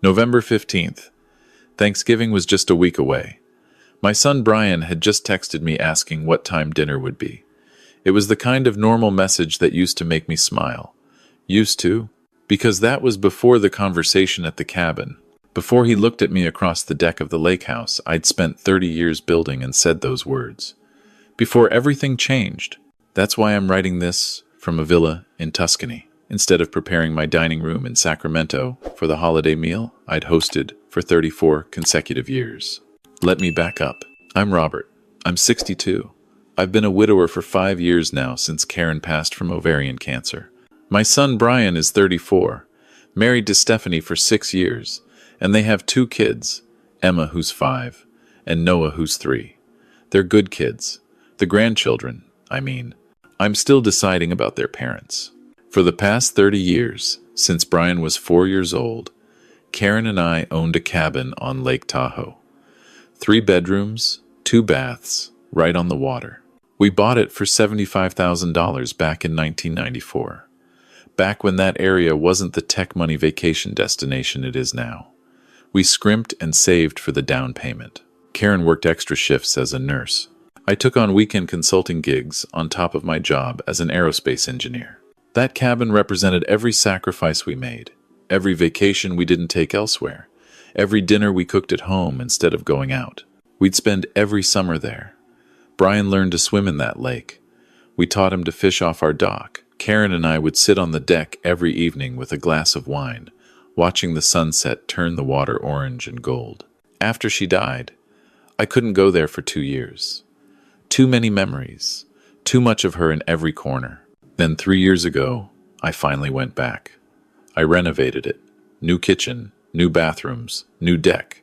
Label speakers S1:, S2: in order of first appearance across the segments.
S1: November 15th. Thanksgiving was just a week away. My son Brian had just texted me asking what time dinner would be. It was the kind of normal message that used to make me smile. Used to? Because that was before the conversation at the cabin. Before he looked at me across the deck of the lake house I'd spent 30 years building and said those words. Before everything changed. That's why I'm writing this from a villa in Tuscany, instead of preparing my dining room in Sacramento for the holiday meal I'd hosted for 34 consecutive years. Let me back up. I'm Robert. I'm 62. I've been a widower for 5 years now since Karen passed from ovarian cancer. My son Brian is 34, married to Stephanie for 6 years, and they have 2 kids, Emma, who's 5, and Noah, who's 3. They're good kids. The grandchildren, I mean. I'm still deciding about their parents. For the past 30 years, since Brian was 4 years old, Karen and I owned a cabin on Lake Tahoe. 3 bedrooms, 2 baths, right on the water. We bought it for $75,000 back in 1994. Back when that area wasn't the tech money vacation destination it is now. We scrimped and saved for the down payment. Karen worked extra shifts as a nurse. I took on weekend consulting gigs on top of my job as an aerospace engineer. That cabin represented every sacrifice we made, every vacation we didn't take elsewhere, every dinner we cooked at home instead of going out. We'd spend every summer there. Brian learned to swim in that lake. We taught him to fish off our dock. Karen and I would sit on the deck every evening with a glass of wine, watching the sunset turn the water orange and gold. After she died, I couldn't go there for 2 years. Too many memories, too much of her in every corner. Then 3 years ago, I finally went back. I renovated it. New kitchen, new bathrooms, new deck.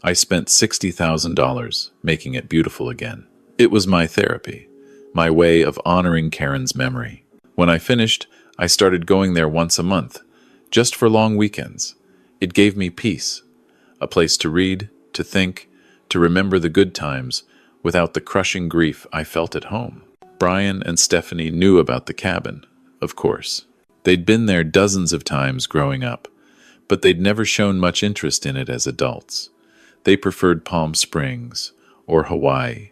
S1: I spent $60,000 making it beautiful again. It was my therapy, my way of honoring Karen's memory. When I finished, I started going there once a month, just for long weekends. It gave me peace, a place to read, to think, to remember the good times, without the crushing grief I felt at home. Brian and Stephanie knew about the cabin, of course. They'd been there dozens of times growing up, but they'd never shown much interest in it as adults. They preferred Palm Springs, or Hawaii,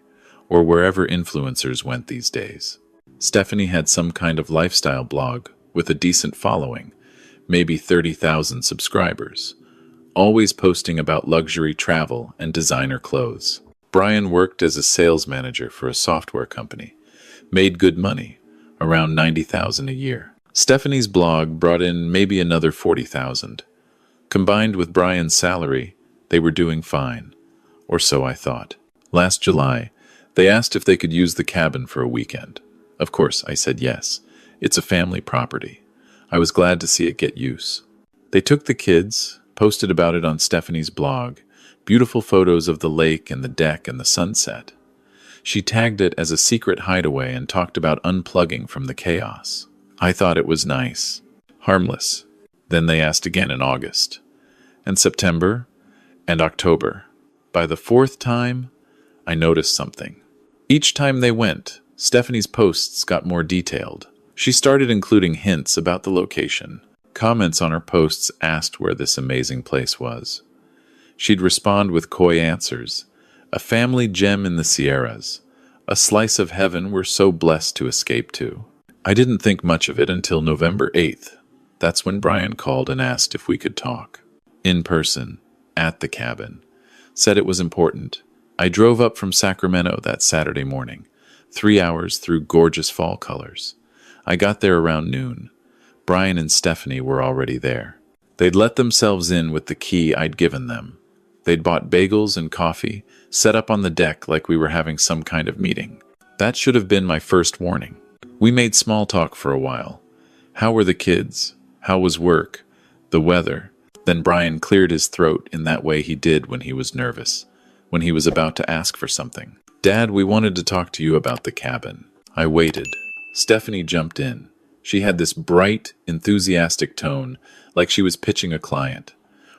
S1: or wherever influencers went these days. Stephanie had some kind of lifestyle blog with a decent following, maybe 30,000 subscribers, always posting about luxury travel and designer clothes. Brian worked as a sales manager for a software company, made good money, around $90,000 a year. Stephanie's blog brought in maybe another $40,000. Combined with Brian's salary, they were doing fine, or so I thought. Last July, they asked if they could use the cabin for a weekend. Of course, I said yes. It's a family property. I was glad to see it get use. They took the kids, posted about it on Stephanie's blog, beautiful photos of the lake and the deck and the sunset. She tagged it as a secret hideaway and talked about unplugging from the chaos. I thought it was nice, harmless. Then they asked again in August, and September, and October. By the 4th time, I noticed something. Each time they went, Stephanie's posts got more detailed. She started including hints about the location. Comments on her posts asked where this amazing place was. She'd respond with coy answers. A family gem in the Sierras. A slice of heaven we're so blessed to escape to. I didn't think much of it until November 8th. That's when Brian called and asked if we could talk. In person, at the cabin. Said it was important. I drove up from Sacramento that Saturday morning. 3 hours through gorgeous fall colors. I got there around noon. Brian and Stephanie were already there. They'd let themselves in with the key I'd given them. They'd bought bagels and coffee, set up on the deck like we were having some kind of meeting. That should have been my first warning. We made small talk for a while. How were the kids? How was work? The weather? Then Brian cleared his throat in that way he did when he was nervous, when he was about to ask for something. Dad, we wanted to talk to you about the cabin. I waited. Stephanie jumped in. She had this bright, enthusiastic tone, like she was pitching a client.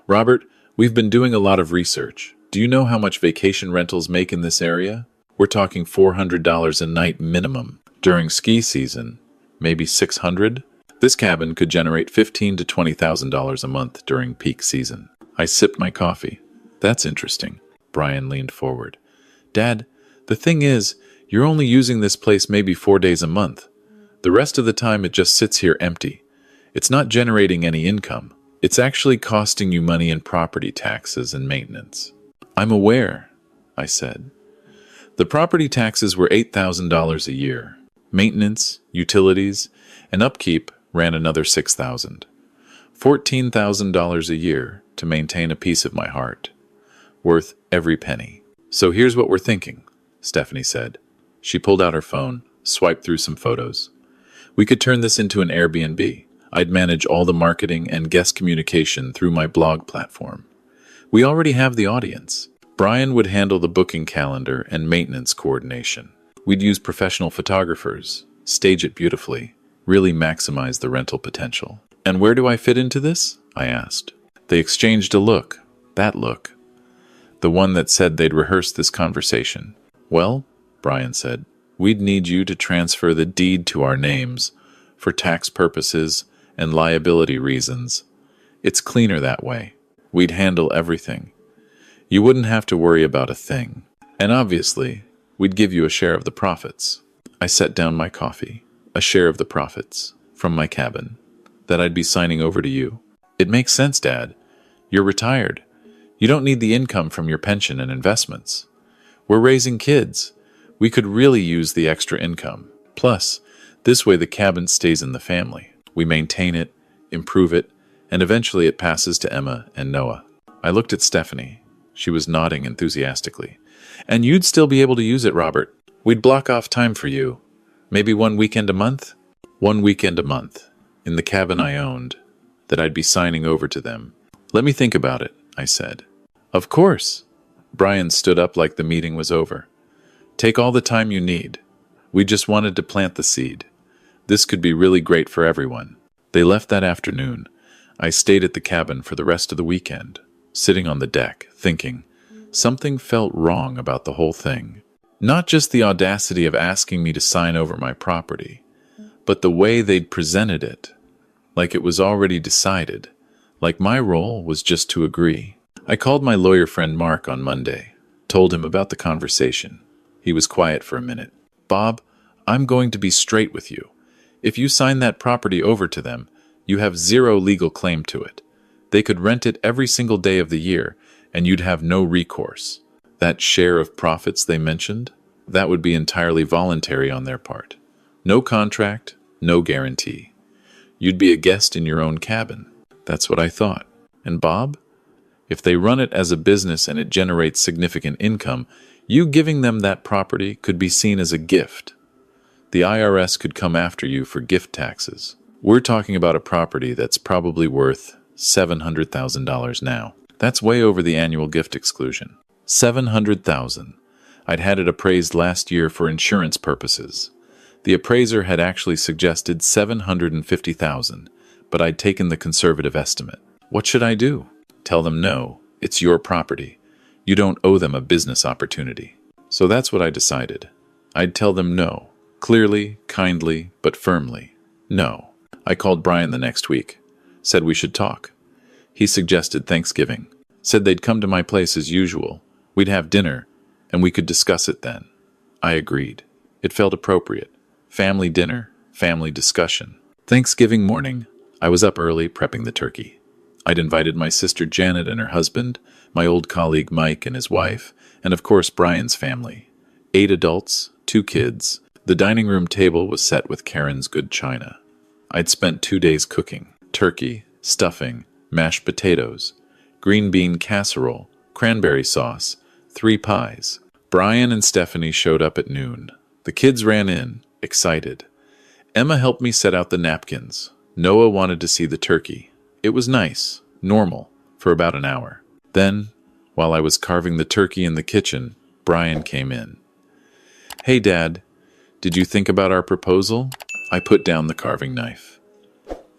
S1: Robert, we've been doing a lot of research. Do you know how much vacation rentals make in this area? We're talking $400 a night minimum. During ski season, maybe $600? This cabin could generate $15,000 to $20,000 a month during peak season. I sipped my coffee. That's interesting. Brian leaned forward. Dad, the thing is, you're only using this place maybe 4 days a month. The rest of the time it just sits here empty. It's not generating any income. It's actually costing you money in property taxes and maintenance. I'm aware, I said. The property taxes were $8,000 a year. Maintenance, utilities, and upkeep ran another $6,000. $14,000 a year to maintain a piece of my heart. Worth every penny. So here's what we're thinking, Stephanie said. She pulled out her phone, swiped through some photos. We could turn this into an Airbnb. I'd manage all the marketing and guest communication through my blog platform. We already have the audience. Brian would handle the booking calendar and maintenance coordination. We'd use professional photographers, stage it beautifully, really maximize the rental potential. And where do I fit into this? I asked. They exchanged a look. That look. The one that said they'd rehearsed this conversation. Well, Brian said, we'd need you to transfer the deed to our names for tax purposes and liability reasons. It's cleaner that way. We'd handle everything. You wouldn't have to worry about a thing. And obviously, we'd give you a share of the profits. I set down my coffee. A share of the profits from my cabin that I'd be signing over to you. It makes sense, Dad. You're retired. You don't need the income from your pension and investments. We're raising kids. We could really use the extra income. Plus, this way the cabin stays in the family. We maintain it, improve it, and eventually it passes to Emma and Noah. I looked at Stephanie. She was nodding enthusiastically. And you'd still be able to use it, Robert. We'd block off time for you. Maybe 1 weekend a month? 1 weekend a month, in the cabin I owned, that I'd be signing over to them. Let me think about it, I said. Of course. Brian stood up like the meeting was over. Take all the time you need. We just wanted to plant the seed. This could be really great for everyone. They left that afternoon. I stayed at the cabin for the rest of the weekend, sitting on the deck, thinking. Something felt wrong about the whole thing. Not just the audacity of asking me to sign over my property, but the way they'd presented it, like it was already decided, like my role was just to agree. I called my lawyer friend Mark on Monday, told him about the conversation. He was quiet for a minute. Bob, I'm going to be straight with you. If you sign that property over to them, you have zero legal claim to it. They could rent it every single day of the year, and you'd have no recourse. That share of profits they mentioned, that would be entirely voluntary on their part. No contract, no guarantee. You'd be a guest in your own cabin. That's what I thought. And Bob, if they run it as a business and it generates significant income, you giving them that property could be seen as a gift. The IRS could come after you for gift taxes. We're talking about a property that's probably worth $700,000 now. That's way over the annual gift exclusion. $700,000. I'd had it appraised last year for insurance purposes. The appraiser had actually suggested $750,000, but I'd taken the conservative estimate. What should I do? Tell them no, it's your property. You don't owe them a business opportunity. So that's what I decided. I'd tell them no, clearly, kindly, but firmly. No. I called Brian the next week, said we should talk. He suggested Thanksgiving, said they'd come to my place as usual. We'd have dinner, and we could discuss it then. I agreed. It felt appropriate. Family dinner, family discussion. Thanksgiving morning, I was up early prepping the turkey. I'd invited my sister Janet and her husband, my old colleague Mike and his wife, and of course Brian's family. 8 adults, 2 kids. The dining room table was set with Karen's good china. I'd spent 2 days cooking. Turkey, stuffing, mashed potatoes, green bean casserole, cranberry sauce, 3 pies. Brian and Stephanie showed up at noon. The kids ran in, excited. Emma helped me set out the napkins. Noah wanted to see the turkey. It was nice, normal, for about an hour. Then, while I was carving the turkey in the kitchen, Brian came in. Hey, Dad, did you think about our proposal? I put down the carving knife.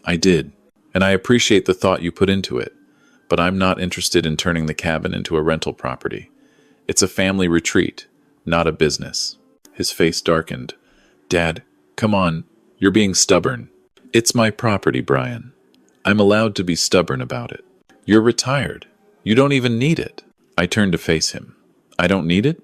S1: I did, and I appreciate the thought you put into it, but I'm not interested in turning the cabin into a rental property. It's a family retreat, not a business. His face darkened. Dad, come on, you're being stubborn. It's my property, Brian. I'm allowed to be stubborn about it. You're retired. You don't even need it. I turned to face him. I don't need it?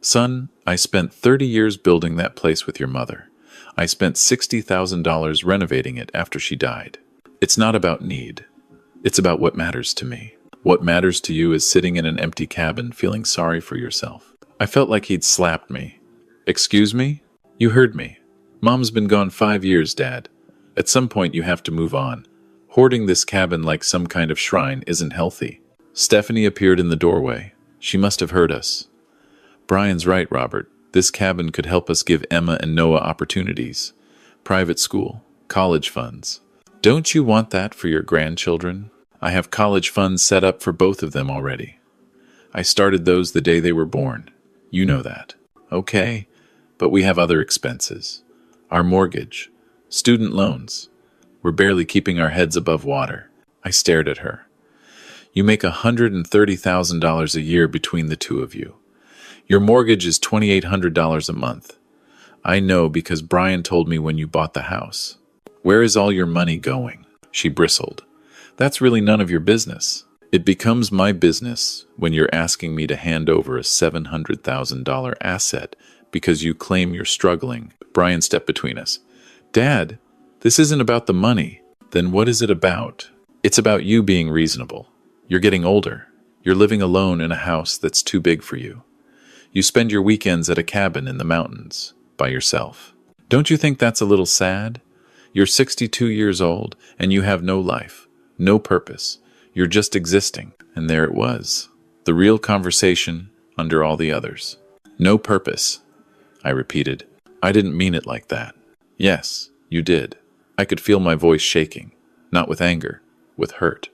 S1: Son, I spent 30 years building that place with your mother. I spent $60,000 renovating it after she died. It's not about need. It's about what matters to me. What matters to you is sitting in an empty cabin feeling sorry for yourself. I felt like he'd slapped me. Excuse me? You heard me. Mom's been gone 5 years, Dad. At some point you have to move on. Hoarding this cabin like some kind of shrine isn't healthy. Stephanie appeared in the doorway. She must have heard us. Brian's right, Robert. This cabin could help us give Emma and Noah opportunities. Private school, college funds. Don't you want that for your grandchildren? I have college funds set up for both of them already. I started those the day they were born. You know that. Okay, but we have other expenses. Our mortgage, student loans. We're barely keeping our heads above water. I stared at her. You make $130,000 a year between the two of you. Your mortgage is $2,800 a month. I know because Brian told me when you bought the house. Where is all your money going? She bristled. That's really none of your business. It becomes my business when you're asking me to hand over a $700,000 asset because you claim you're struggling. Brian stepped between us. Dad, this isn't about the money. Then what is it about? It's about you being reasonable. You're getting older. You're living alone in a house that's too big for you. You spend your weekends at a cabin in the mountains, by yourself. Don't you think that's a little sad? You're 62 years old, and you have no life, no purpose. You're just existing. And there it was, the real conversation under all the others. No purpose, I repeated. I didn't mean it like that. Yes, you did. I could feel my voice shaking, not with anger, with hurt.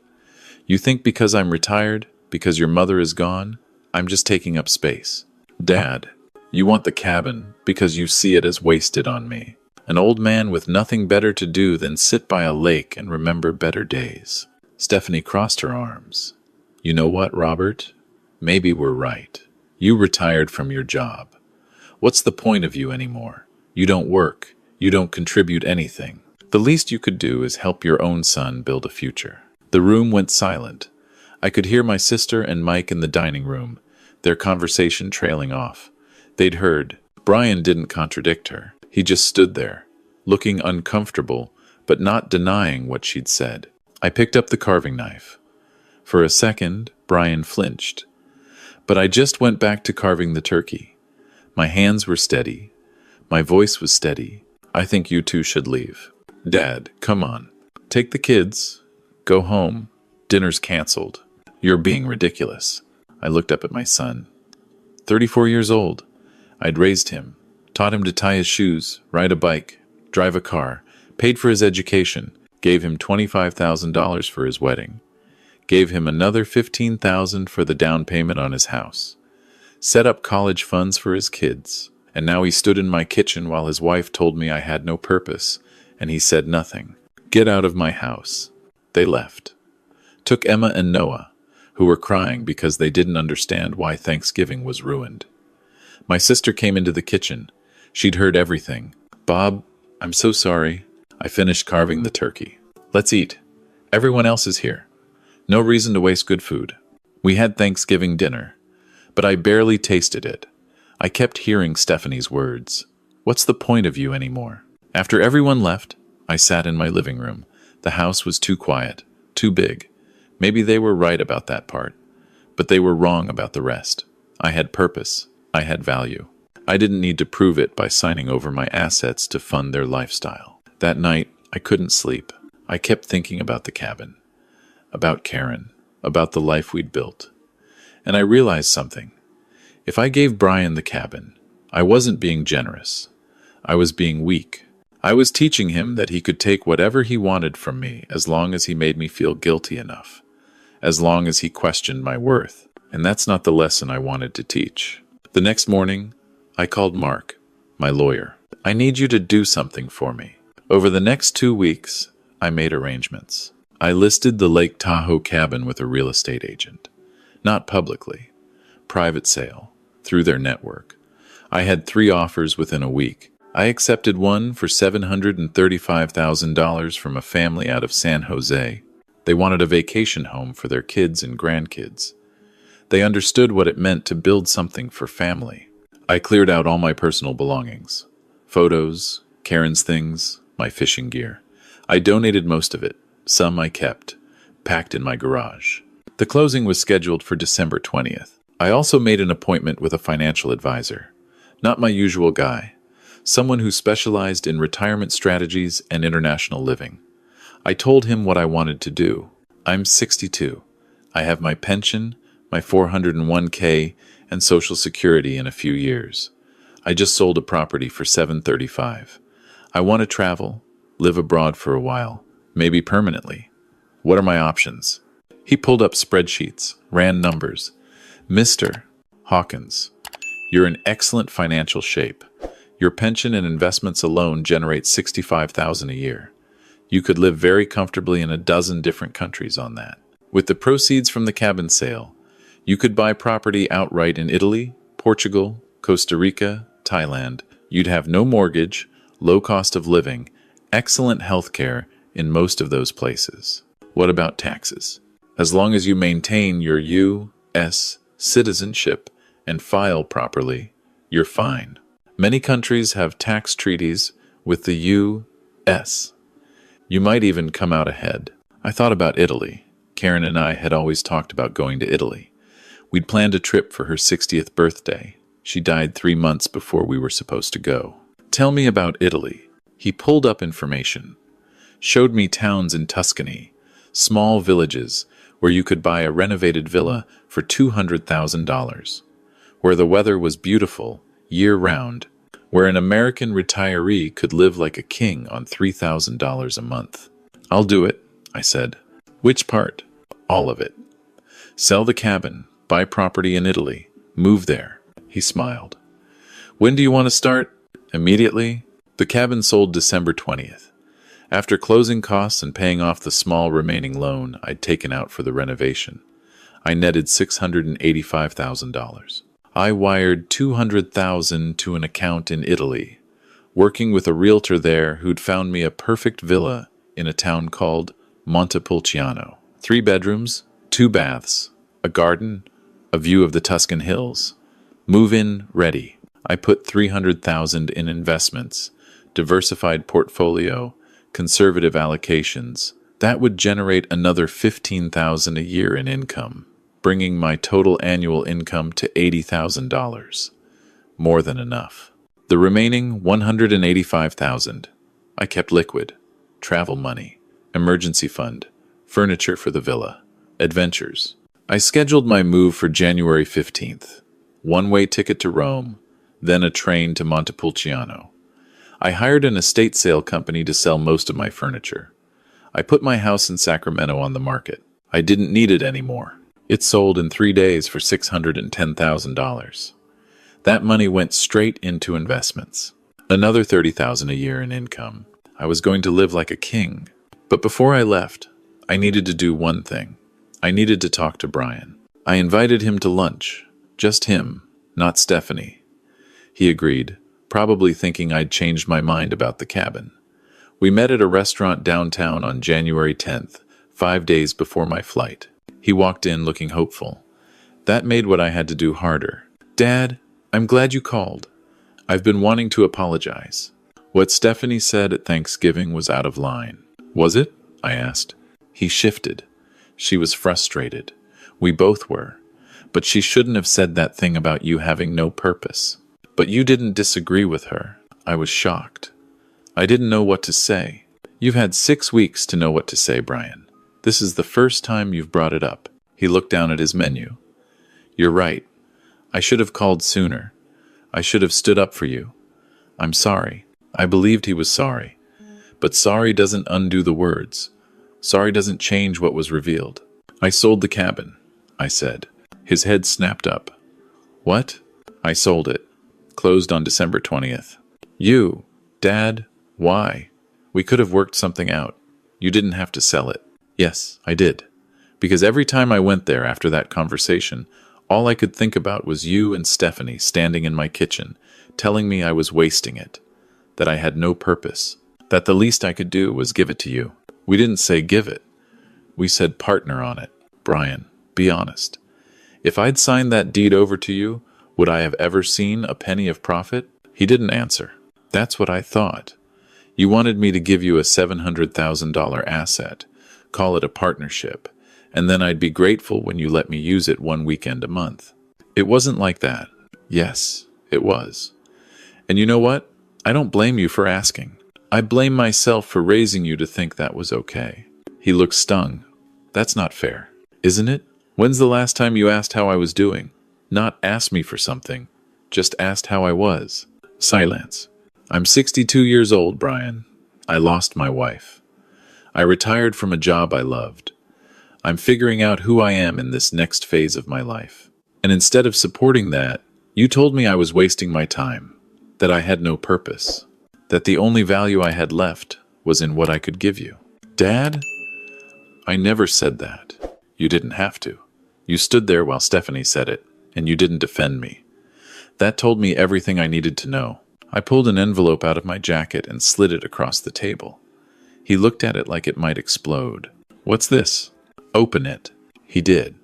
S1: You think because I'm retired, because your mother is gone, I'm just taking up space. Dad, you want the cabin because you see it as wasted on me. An old man with nothing better to do than sit by a lake and remember better days. Stephanie crossed her arms. You know what, Robert? Maybe we're right. You retired from your job. What's the point of you anymore? You don't work. You don't contribute anything. The least you could do is help your own son build a future. The room went silent. I could hear my sister and Mike in the dining room, their conversation trailing off. They'd heard. Brian didn't contradict her. He just stood there, looking uncomfortable, but not denying what she'd said. I picked up the carving knife. For a second, Brian flinched. But I just went back to carving the turkey. My hands were steady. My voice was steady. I think you two should leave. Dad, come on. Take the kids. Go home. Dinner's canceled. You're being ridiculous. I looked up at my son. 34 years old. I'd raised him, taught him to tie his shoes, ride a bike, drive a car, paid for his education, gave him $25,000 for his wedding, gave him another $15,000 for the down payment on his house, set up college funds for his kids, and now he stood in my kitchen while his wife told me I had no purpose, and he said nothing. Get out of my house. They left. Took Emma and Noah, who were crying because they didn't understand why Thanksgiving was ruined. My sister came into the kitchen. She'd heard everything. Bob, I'm so sorry. I finished carving the turkey. Let's eat. Everyone else is here. No reason to waste good food. We had Thanksgiving dinner, but I barely tasted it. I kept hearing Stephanie's words. What's the point of you anymore? After everyone left, I sat in my living room. The house was too quiet, too big. Maybe they were right about that part, but they were wrong about the rest. I had purpose. I had value. I didn't need to prove it by signing over my assets to fund their lifestyle. That night, I couldn't sleep. I kept thinking about the cabin, about Karen, about the life we'd built. And I realized something. If I gave Brian the cabin, I wasn't being generous. I was being weak. I was teaching him that he could take whatever he wanted from me as long as he made me feel guilty enough. As long as he questioned my worth. And that's not the lesson I wanted to teach. The next morning, I called Mark, my lawyer. I need you to do something for me. Over the next 2 weeks, I made arrangements. I listed the Lake Tahoe cabin with a real estate agent. Not publicly. Private sale, through their network. I had 3 offers within a week. I accepted one for $735,000 from a family out of San Jose. They wanted a vacation home for their kids and grandkids. They understood what it meant to build something for family. I cleared out all my personal belongings. Photos, Karen's things, my fishing gear. I donated most of it. Some I kept, packed in my garage. The closing was scheduled for December 20th. I also made an appointment with a financial advisor. Not my usual guy. Someone who specialized in retirement strategies and international living. I told him what I wanted to do. I'm 62. I have my pension, my 401k, and Social Security in a few years. I just sold a property for $735. I want to travel, live abroad for a while, maybe permanently. What are my options? He pulled up spreadsheets, ran numbers. Mr. Hawkins, you're in excellent financial shape. Your pension and investments alone generate $65,000 a year. You could live very comfortably in a dozen different countries on that. With the proceeds from the cabin sale, you could buy property outright in Italy, Portugal, Costa Rica, Thailand. You'd have no mortgage, low cost of living, excellent health care in most of those places. What about taxes? As long as you maintain your U.S. citizenship and file properly, you're fine. Many countries have tax treaties with the U.S. You might even come out ahead. I thought about Italy. Karen and I had always talked about going to Italy. We'd planned a trip for her 60th birthday. She died 3 months before we were supposed to go. Tell me about Italy. He pulled up information, showed me towns in Tuscany, small villages where you could buy a renovated villa for $200,000, where the weather was beautiful year-round, where an American retiree could live like a king on $3,000 a month. I'll do it, I said. Which part? All of it. Sell the cabin, buy property in Italy, move there. He smiled. When do you want to start? Immediately. The cabin sold December 20th. After closing costs and paying off the small remaining loan I'd taken out for the renovation, I netted $685,000. I wired $200,000 to an account in Italy, working with a realtor there who'd found me a perfect villa in a town called Montepulciano. 3 bedrooms, 2 baths, a garden, a view of the Tuscan hills. Move-in ready. I put $300,000 in investments, diversified portfolio, conservative allocations. That would generate another $15,000 a year in income, bringing my total annual income to $80,000. More than enough. The remaining $185,000 I kept liquid, travel money, emergency fund, furniture for the villa, adventures. I scheduled my move for January 15th. One-way ticket to Rome, then a train to Montepulciano. I hired an estate sale company to sell most of my furniture. I put my house in Sacramento on the market. I didn't need it anymore. It sold in 3 days for $610,000. That money went straight into investments. Another $30,000 a year in income. I was going to live like a king. But before I left, I needed to do one thing. I needed to talk to Brian. I invited him to lunch. Just him, not Stephanie. He agreed, probably thinking I'd changed my mind about the cabin. We met at a restaurant downtown on January 10th, 5 days before my flight. He walked in looking hopeful. That made what I had to do harder. Dad, I'm glad you called. I've been wanting to apologize. What Stephanie said at Thanksgiving was out of line. Was it? I asked. He shifted. She was frustrated. We both were. But she shouldn't have said that thing about you having no purpose. But you didn't disagree with her. I was shocked. I didn't know what to say. You've had 6 weeks to know what to say, Brian. This is the first time you've brought it up. He looked down at his menu. You're right. I should have called sooner. I should have stood up for you. I'm sorry. I believed he was sorry. But sorry doesn't undo the words. Sorry doesn't change what was revealed. I sold the cabin, I said. His head snapped up. What? I sold it. Closed on December 20th. You, Dad, why? We could have worked something out. You didn't have to sell it. Yes, I did. Because every time I went there after that conversation, all I could think about was you and Stephanie standing in my kitchen, telling me I was wasting it, that I had no purpose, that the least I could do was give it to you. We didn't say give it. We said partner on it. Brian, be honest. If I'd signed that deed over to you, would I have ever seen a penny of profit? He didn't answer. That's what I thought. You wanted me to give you a $700,000 asset, call it a partnership, and then I'd be grateful when you let me use it one weekend a month. It wasn't like that. Yes, it was. And you know what? I don't blame you for asking. I blame myself for raising you to think that was okay. He looked stung. That's not fair, isn't it? When's the last time you asked how I was doing? Not asked me for something, just asked how I was. Silence. I'm 62 years old, Brian. I lost my wife. I retired from a job I loved. I'm figuring out who I am in this next phase of my life. And instead of supporting that, you told me I was wasting my time, that I had no purpose, that the only value I had left was in what I could give you. Dad? I never said that. You didn't have to. You stood there while Stephanie said it, and you didn't defend me. That told me everything I needed to know. I pulled an envelope out of my jacket and slid it across the table. He looked at it like it might explode. What's this? Open it. He did.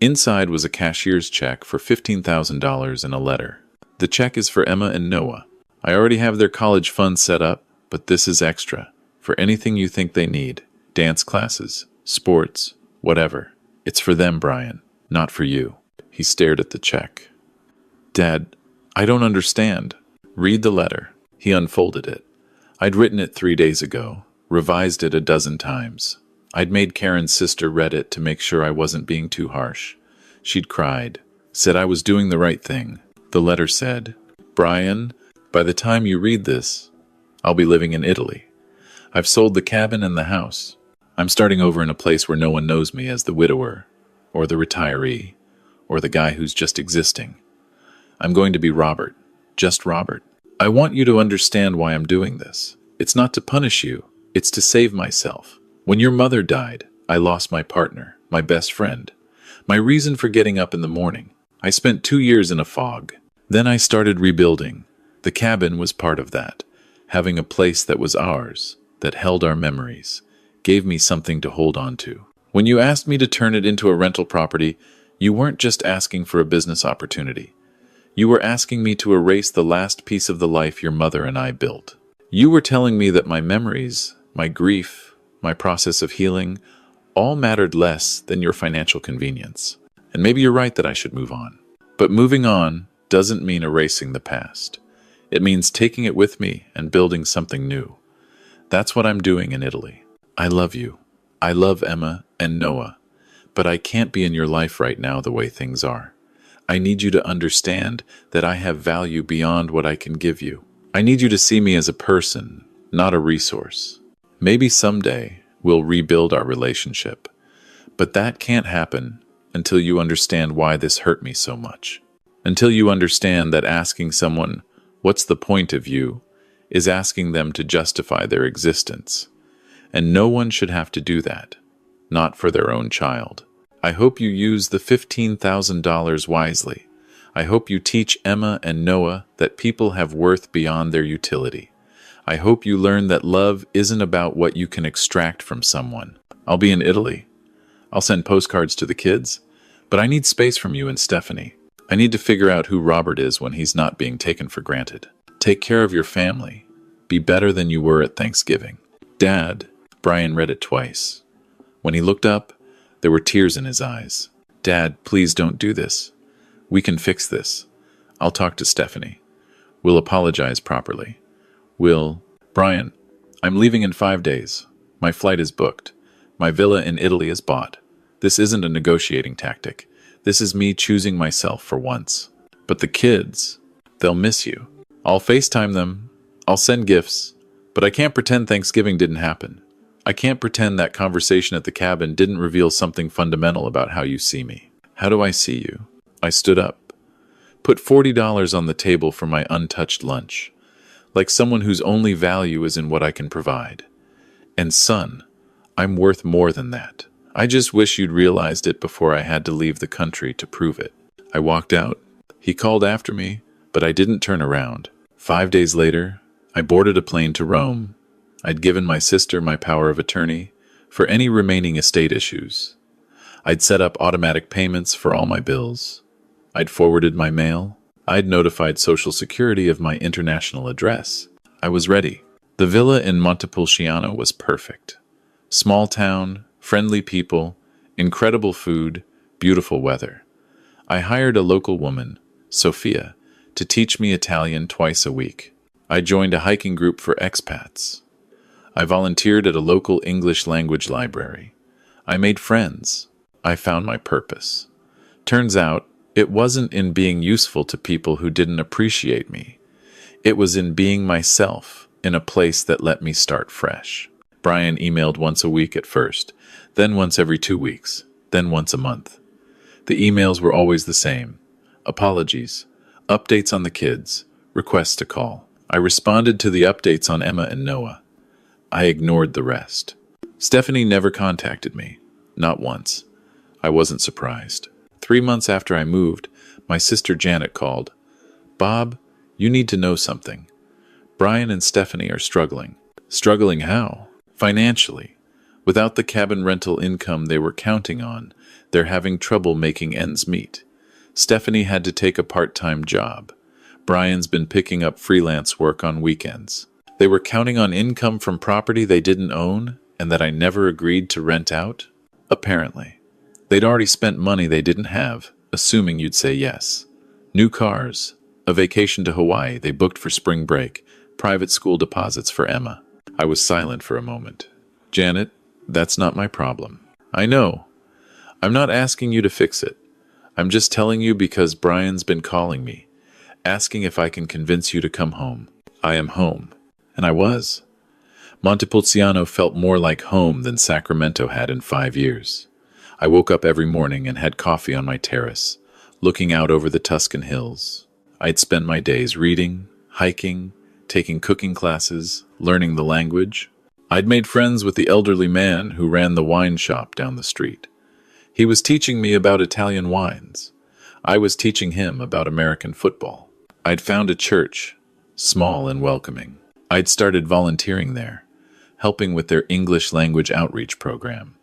S1: Inside was a cashier's check for $15,000 and a letter. The check is for Emma and Noah. I already have their college fund set up, but this is extra. For anything you think they need. Dance classes, sports, whatever. It's for them, Brian, not for you. He stared at the check. Dad, I don't understand. Read the letter. He unfolded it. I'd written it 3 days ago, revised it a dozen times. I'd made Karen's sister read it to make sure I wasn't being too harsh. She'd cried, said I was doing the right thing. The letter said, Brian, by the time you read this, I'll be living in Italy. I've sold the cabin and the house. I'm starting over in a place where no one knows me as the widower, or the retiree, or the guy who's just existing. I'm going to be Robert, just Robert. I want you to understand why I'm doing this. It's not to punish you, it's to save myself. When your mother died, I lost my partner, my best friend, my reason for getting up in the morning. I spent 2 years in a fog. Then I started rebuilding. The cabin was part of that, having a place that was ours, that held our memories, gave me something to hold on to. When you asked me to turn it into a rental property, you weren't just asking for a business opportunity. You were asking me to erase the last piece of the life your mother and I built. You were telling me that my memories, my grief, my process of healing, all mattered less than your financial convenience. And maybe you're right that I should move on. But moving on doesn't mean erasing the past. It means taking it with me and building something new. That's what I'm doing in Italy. I love you. I love Emma and Noah. But I can't be in your life right now the way things are. I need you to understand that I have value beyond what I can give you. I need you to see me as a person, not a resource. Maybe someday we'll rebuild our relationship. But that can't happen until you understand why this hurt me so much. Until you understand that asking someone, "What's the point of you?" is asking them to justify their existence. And no one should have to do that, not for their own child. I hope you use the $15,000 wisely. I hope you teach Emma and Noah that people have worth beyond their utility. I hope you learn that love isn't about what you can extract from someone. I'll be in Italy. I'll send postcards to the kids, but I need space from you and Stephanie. I need to figure out who Robert is when he's not being taken for granted. Take care of your family. Be better than you were at Thanksgiving. Dad, Brian read it twice. When he looked up, there were tears in his eyes. Dad, please don't do this. We can fix this. I'll talk to Stephanie. We'll apologize properly. Brian, I'm leaving in 5 days. My flight is booked. My villa in Italy is bought. This isn't a negotiating tactic. This is me choosing myself for once. But the kids, they'll miss you. I'll FaceTime them. I'll send gifts. But I can't pretend Thanksgiving didn't happen. I can't pretend that conversation at the cabin didn't reveal something fundamental about how you see me. How do I see you? I stood up, put $40 on the table for my untouched lunch, like someone whose only value is in what I can provide. And son, I'm worth more than that. I just wish you'd realized it before I had to leave the country to prove it. I walked out. He called after me, but I didn't turn around. 5 days later, I boarded a plane to Rome. I'd given my sister my power of attorney, for any remaining estate issues. I'd set up automatic payments for all my bills. I'd forwarded my mail. I'd notified Social Security of my international address. I was ready. The villa in Montepulciano was perfect. Small town, friendly people, incredible food, beautiful weather. I hired a local woman, Sophia, to teach me Italian twice a week. I joined a hiking group for expats. I volunteered at a local English language library. I made friends. I found my purpose. Turns out, it wasn't in being useful to people who didn't appreciate me. It was in being myself, in a place that let me start fresh. Brian emailed once a week at first, then once every 2 weeks, then once a month. The emails were always the same. Apologies, updates on the kids, requests to call. I responded to the updates on Emma and Noah. I ignored the rest. Stephanie never contacted me. Not once. I wasn't surprised. 3 months after I moved, my sister Janet called. "Bob, you need to know something. Brian and Stephanie are struggling." Struggling how? Financially. Without the cabin rental income they were counting on, they're having trouble making ends meet. Stephanie had to take a part-time job. Brian's been picking up freelance work on weekends. They were counting on income from property they didn't own and that I never agreed to rent out? Apparently. They'd already spent money they didn't have, assuming you'd say yes. New cars, a vacation to Hawaii they booked for spring break, private school deposits for Emma. I was silent for a moment. "Janet, that's not my problem." "I know. I'm not asking you to fix it. I'm just telling you because Brian's been calling me, asking if I can convince you to come home." I am home. And I was. Montepulciano felt more like home than Sacramento had in 5 years. I woke up every morning and had coffee on my terrace, looking out over the Tuscan hills. I'd spend my days reading, hiking, taking cooking classes, learning the language. I'd made friends with the elderly man who ran the wine shop down the street. He was teaching me about Italian wines. I was teaching him about American football. I'd found a church, small and welcoming. I'd started volunteering there, helping with their English language outreach program.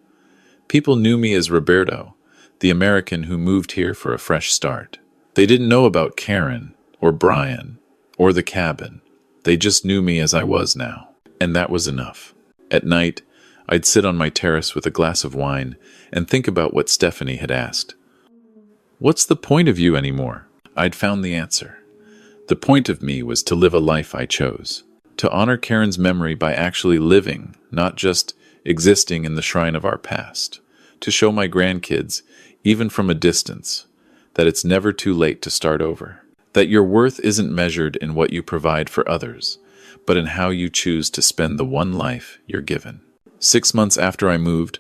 S1: People knew me as Roberto, the American who moved here for a fresh start. They didn't know about Karen, or Brian, or the cabin. They just knew me as I was now. And that was enough. At night, I'd sit on my terrace with a glass of wine and think about what Stephanie had asked. "What's the point of you anymore?" I'd found the answer. The point of me was to live a life I chose. To honor Karen's memory by actually living, not just existing in the shrine of our past. To show my grandkids, even from a distance, that it's never too late to start over. That your worth isn't measured in what you provide for others, but in how you choose to spend the one life you're given. 6 months after I moved,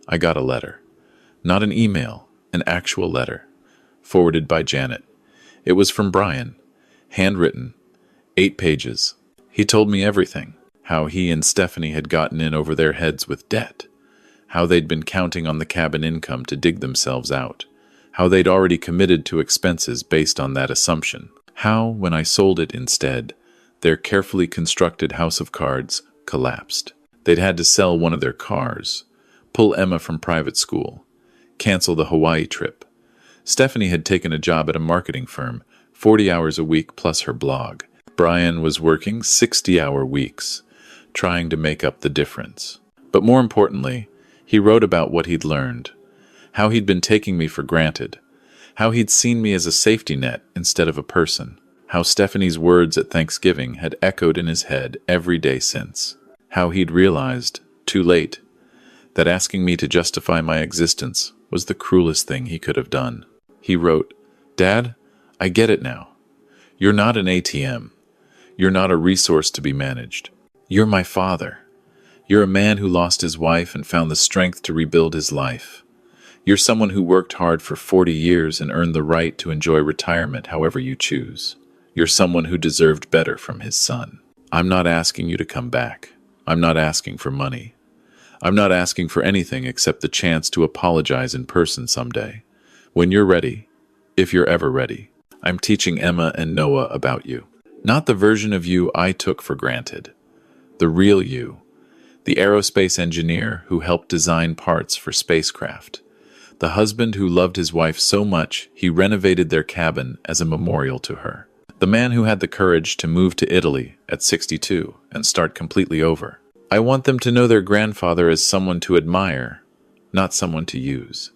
S1: I got a letter. Not an email, an actual letter, forwarded by Janet. It was from Brian, handwritten, 8 pages. He told me everything. How he and Stephanie had gotten in over their heads with debt. How they'd been counting on the cabin income to dig themselves out. How they'd already committed to expenses based on that assumption. How, when I sold it instead, their carefully constructed house of cards collapsed. They'd had to sell one of their cars, pull Emma from private school, cancel the Hawaii trip. Stephanie had taken a job at a marketing firm, 40 hours a week plus her blog. Brian was working 60-hour weeks, trying to make up the difference. But more importantly, he wrote about what he'd learned, how he'd been taking me for granted, how he'd seen me as a safety net instead of a person, how Stephanie's words at Thanksgiving had echoed in his head every day since, how he'd realized, too late, that asking me to justify my existence was the cruelest thing he could have done. He wrote, "Dad, I get it now. You're not an ATM. You're not a resource to be managed. You're my father. You're a man who lost his wife and found the strength to rebuild his life. You're someone who worked hard for 40 years and earned the right to enjoy retirement however you choose. You're someone who deserved better from his son. I'm not asking you to come back. I'm not asking for money. I'm not asking for anything except the chance to apologize in person someday. When you're ready, if you're ever ready, I'm teaching Emma and Noah about you. Not the version of you I took for granted. The real you. the aerospace engineer who helped design parts for spacecraft, the husband who loved his wife so much he renovated their cabin as a memorial to her, the man who had the courage to move to Italy at 62 and start completely over. I want them to know their grandfather as someone to admire, not someone to use.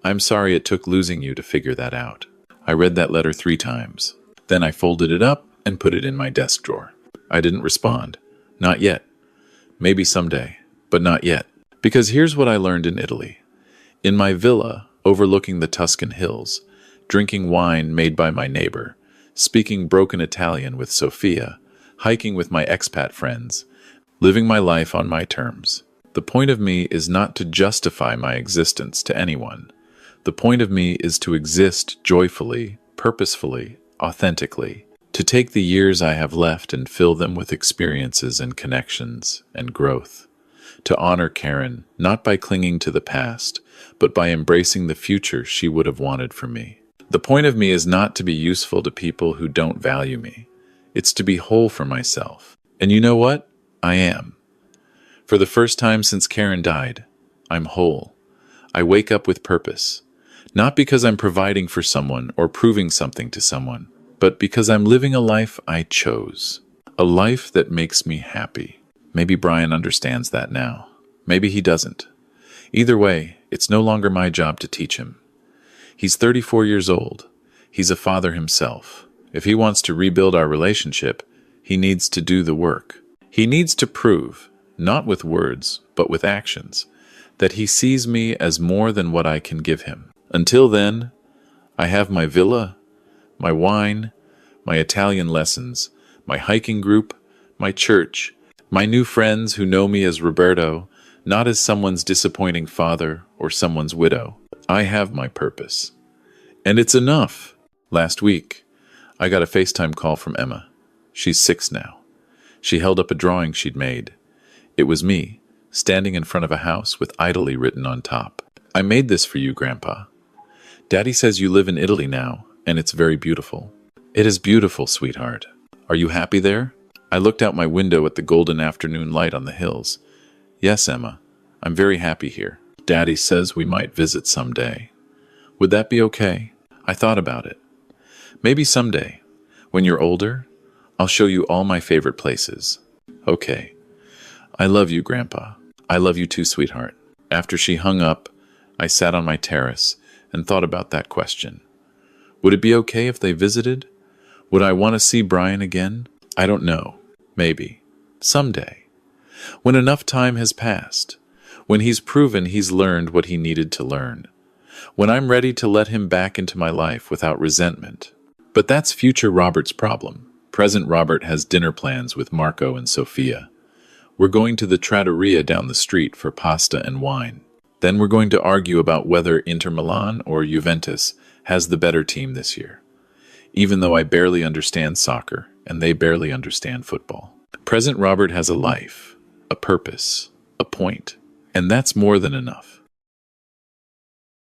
S1: I'm sorry it took losing you to figure that out. I read that letter 3 times. Then I folded it up and put it in my desk drawer. I didn't respond. Not yet. Maybe someday, but not yet. Because here's what I learned in Italy. In my villa, overlooking the Tuscan hills, drinking wine made by my neighbor, speaking broken Italian with Sophia, hiking with my expat friends, living my life on my terms. The point of me is not to justify my existence to anyone. The point of me is to exist joyfully, purposefully, authentically, to take the years I have left and fill them with experiences and connections and growth. To honor Karen, not by clinging to the past, but by embracing the future she would have wanted for me. The point of me is not to be useful to people who don't value me. It's to be whole for myself. And you know what? I am. For the first time since Karen died, I'm whole. I wake up with purpose. Not because I'm providing for someone or proving something to someone, but because I'm living a life I chose. A life that makes me happy. Maybe Brian understands that now. Maybe he doesn't. Either way, it's no longer my job to teach him. He's 34 years old. He's a father himself. If he wants to rebuild our relationship, he needs to do the work. He needs to prove, not with words, but with actions, that he sees me as more than what I can give him. Until then, I have my villa, my wine, my Italian lessons, my hiking group, my church, my new friends who know me as Roberto, not as someone's disappointing father or someone's widow. I have my purpose. And it's enough. Last week, I got a FaceTime call from Emma. She's 6 now. She held up a drawing she'd made. It was me, standing in front of a house with idly written on top. I made this for you, Grandpa. Daddy says you live in Italy now, and it's very beautiful. It is beautiful, sweetheart. Are you happy there? I looked out my window at the golden afternoon light on the hills. Yes, Emma, I'm very happy here. Daddy says we might visit someday. Would that be okay? I thought about it. Maybe someday, when you're older, I'll show you all my favorite places. Okay. I love you, Grandpa. I love you too, sweetheart. After she hung up, I sat on my terrace and thought about that question. Would it be okay if they visited? Would I want to see Brian again? I don't know. Maybe. Someday. When enough time has passed. When he's proven he's learned what he needed to learn. When I'm ready to let him back into my life without resentment. But that's future Robert's problem. Present Robert has dinner plans with Marco and Sophia. We're going to the trattoria down the street for pasta and wine. Then we're going to argue about whether Inter Milan or Juventus has the better team this year. Even though I barely understand soccer and they barely understand football. Present Robert has a life, a purpose, a point, and that's more than enough.